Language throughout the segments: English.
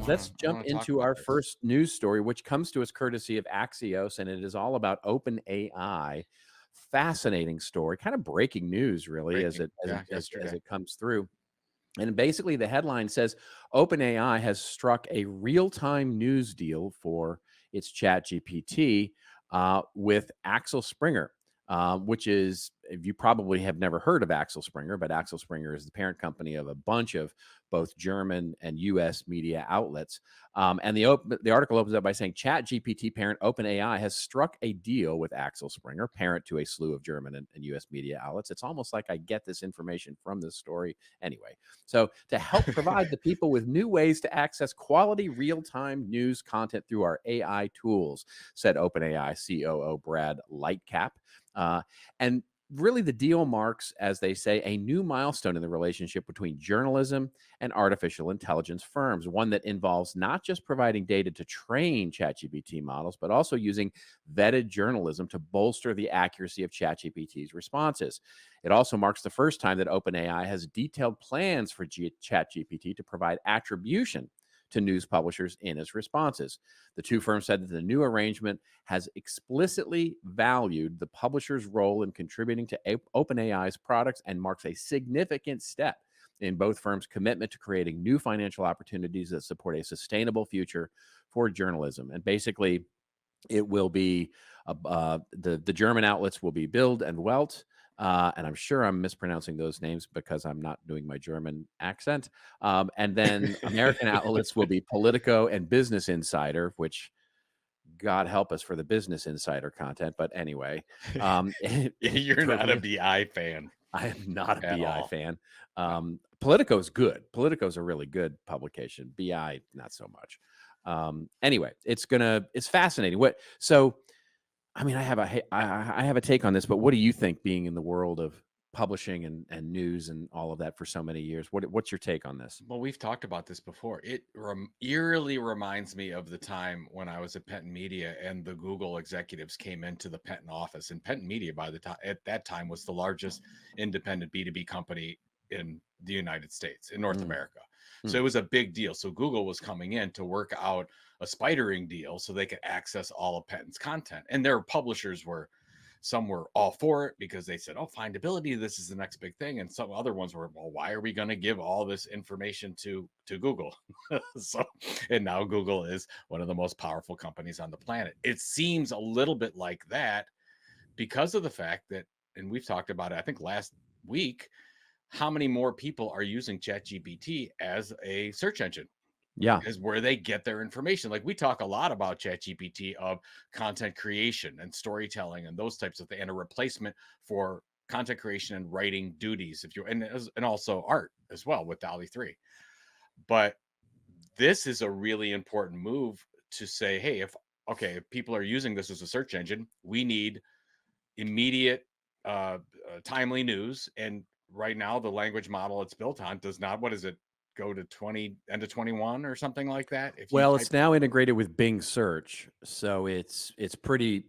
let's I jump want to talk into about our this. first news story, which comes to us courtesy of Axios, and it is all about OpenAI. Fascinating story, kind of breaking news, really, as Breaking, it as it yeah, as yesterday. it comes through. And basically, the headline says OpenAI has struck a real-time news deal for its ChatGPT with Axel Springer, which is you probably have never heard of Axel Springer, but Axel Springer is the parent company of a bunch of both German and U.S. media outlets. And the article opens up by saying ChatGPT parent OpenAI has struck a deal with Axel Springer, parent to a slew of German and U.S. media outlets. It's almost like I get this information from this story anyway. So, to help provide the people with new ways to access quality real time news content through our AI tools, said OpenAI COO Brad Lightcap. And really, the deal marks, as they say, a new milestone in the relationship between journalism and artificial intelligence firms, one that involves not just providing data to train ChatGPT models, but also using vetted journalism to bolster the accuracy of ChatGPT's responses. It also marks the first time that OpenAI has detailed plans for ChatGPT to provide attribution to news publishers in its responses. The two firms said that the new arrangement has explicitly valued the publisher's role in contributing to OpenAI's products and marks a significant step in both firms' commitment to creating new financial opportunities that support a sustainable future for journalism. And basically, it will be the German outlets will be Bild and Welt, and I'm sure I'm mispronouncing those names because I'm not doing my German accent. And then American outlets will be Politico and Business Insider, which God help us for the Business Insider content. But anyway, You're not a totally, BI fan I am not a at BI all. fan. No. Politico is good. Politico is a really good publication. BI, not so much. Anyway, it's fascinating. What so I mean, I have a take on this, but what do you think being in the world of publishing and news and all of that for so many years? What's your take on this? Well, we've talked about this before. It eerily reminds me of the time when I was at Penton Media and the Google executives came into the Penton office. And Penton Media, by the time at that time, was the largest independent B2B company in the United States, in North Mm, America. So mm. it was a big deal. So Google was coming in to work out a spidering deal so they could access all of Penton's content. And their publishers were some were all for it because they said, oh, findability, this is the next big thing. And some other ones were, well, why are we going to give all this information to Google? So, and now Google is one of the most powerful companies on the planet. It seems a little bit like that because of the fact that, and we've talked about it, I think last week, how many more people are using ChatGPT as a search engine? Yeah. Is where they get their information. Like we talk a lot about ChatGPT of content creation and storytelling and those types of things, and a replacement for content creation and writing duties, if you and also art as well with Dolly 3. But this is a really important move to say, hey, if people are using this as a search engine, we need immediate, timely news. And right now, the language model it's built on does not. What is it? Go to 20 end of 21 or something like that. If you Well, type, it's now integrated with Bing search, so it's pretty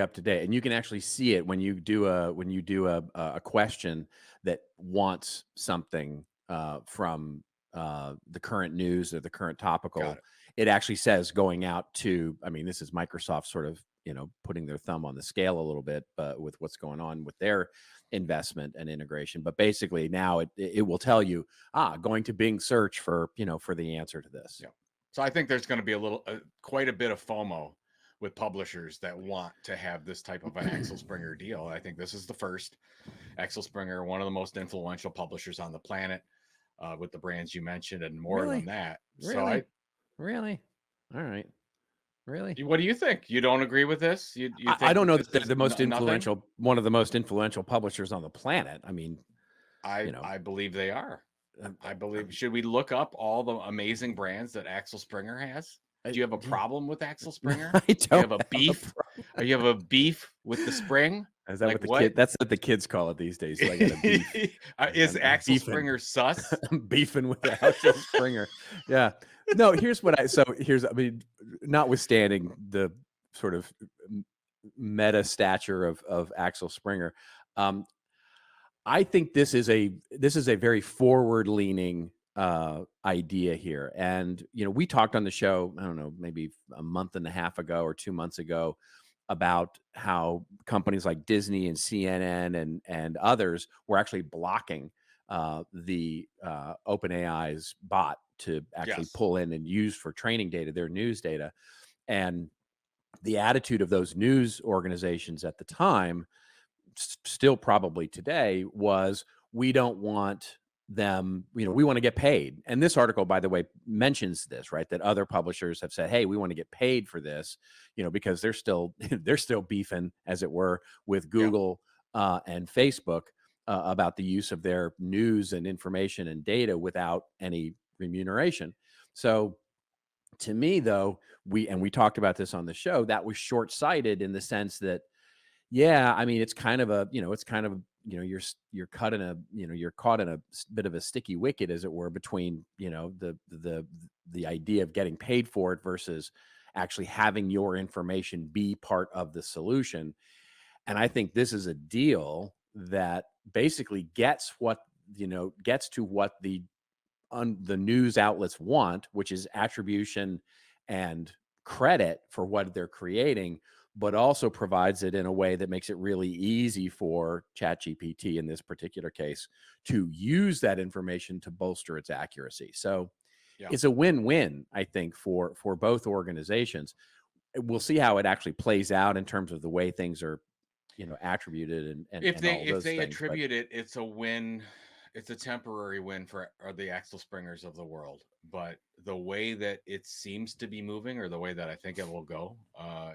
up to date, and you can actually see it when you do a question that wants something from the current news or the current got topical. it. It actually says going out to. I mean, this is Microsoft sort of putting their thumb on the scale a little bit, but with what's going on with their investment and integration. But basically, now it will tell you going to Bing search for for the answer to this. Yeah. So I think there's going to be quite a bit of FOMO with publishers that want to have this type of an Axel Springer deal. I think this is the first. Axel Springer, one of the most influential publishers on the planet, with the brands you mentioned and more than Really? that. So Really? Really? All right. Really? what do you think? You don't agree with this? You I think don't that know that this they're is the most nothing? influential, one of the most influential publishers on the planet. I mean, you know, I believe they are. I believe. um, Should we look up all the amazing brands that Axel Springer has? I, Do you have a problem with Axel Springer? I Do you don't have a have a beef? problem. Or you have a beef with the spring? Is that Like what the what? kid? That's what the kids call it these days. Do I got a beef? Is I'm Axel beefing. Springer sus? I'm beefing with the Axel Springer. Yeah. No, here's what I so here's I mean, notwithstanding the sort of meta stature of Axel Springer, um, I think this is a very forward leaning idea here. And, we talked on the show, I don't know, maybe a month and a half ago or 2 months ago about how companies like Disney and CNN and others were actually blocking the OpenAI's bot to actually Yes. pull in and use for training data, their news data. And the attitude of those news organizations at the time, still probably today, was we don't want them, we want to get paid. And this article, by the way, mentions this, right? That other publishers have said, hey, we want to get paid for this, because they're still they're still beefing, as it were, with Yeah. Google and Facebook about the use of their news and information and data without any remuneration. So to me, though, we talked about this on the show, that was short-sighted in the sense that, yeah, I mean, it's kind of a, it's kind of, you're caught in a, you're caught in a bit of a sticky wicket, as it were, between, the idea of getting paid for it versus actually having your information be part of the solution. And I think this is a deal that basically gets to what the news outlets want, which is attribution and credit for what they're creating, but also provides it in a way that makes it really easy for ChatGPT, in this particular case, to use that information to bolster its accuracy. So Yeah. it's a win-win, I think, for both organizations. We'll see how it actually plays out in terms of the way things are, attributed and all If those they things. But attribute it, it's a win. It's a temporary win for the Axel Springers of the world. But the way that it seems to be moving, or the way that I think it will go,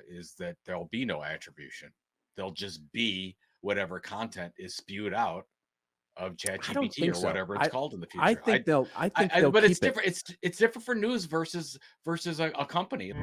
is that there'll be no attribution. There'll just be whatever content is spewed out of I don't ChatGPT think or so. whatever it's called in the I future. think they'll But it's keep it. different. It's different for news versus a company.